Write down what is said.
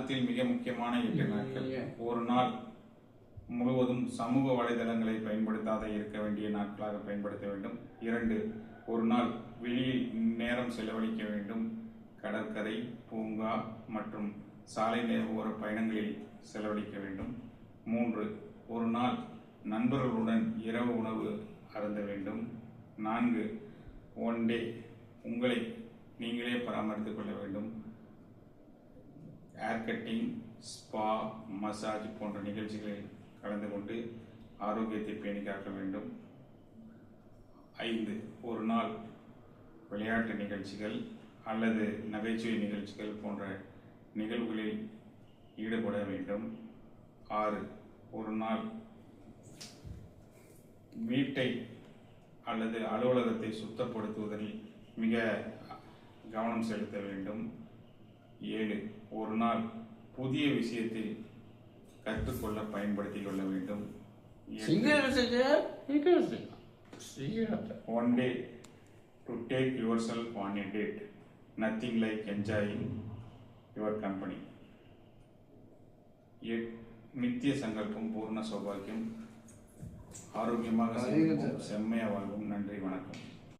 வாரத்தில் மிக முக்கியமான 8 நாட்கள். ஒரு நாள் முழுவதும் சமூக வலைதளங்களை பயன்படுத்தாத இருக்க வேண்டிய நாட்களாக பயன்படுத்த வேண்டும். 2, ஒரு நாள் வெளியில் நேரம் செலவழிக்க வேண்டும். கடற்கரை, பூங்கா மற்றும் சாலை ஓர பயணங்களில் செலவழிக்க வேண்டும். 3, ஒரு நாள் நண்பர்களுடன் இரவு உணவு அருந்த வேண்டும். 4, ஒன் டே உங்களை நீங்களே பராமரித்துக் கொள்ள வேண்டும். ஹேர் கட்டிங், ஸ்பா, மசாஜ் போன்ற நிகழ்ச்சிகளில் கலந்து கொண்டு ஆரோக்கியத்தை பேணி காக்க வேண்டும். 5, ஒரு நாள் விளையாட்டு நிகழ்ச்சிகள் அல்லது நகைச்சுவை நிகழ்ச்சிகள் போன்ற நிகழ்வுகளில் ஈடுபட வேண்டும். 6, ஒரு நாள் வீட்டை அல்லது அலுவலகத்தை சுத்தப்படுத்துவதில் மிக கவனம் செலுத்த வேண்டும். 7, ஒரு நாள் புதிய விஷயத்தில் கற்றுக்கொள்ள பயன்படுத்திக் கொள்ள வேண்டும். 1 day to take yourself on a date. Nothing like enjoying your company. நித்திய சங்கல்பம் பூர்ண சௌபாக்கியம். ஆரோக்கியமாக செம்மையா வாழ்வோம். நன்றி, வணக்கம்.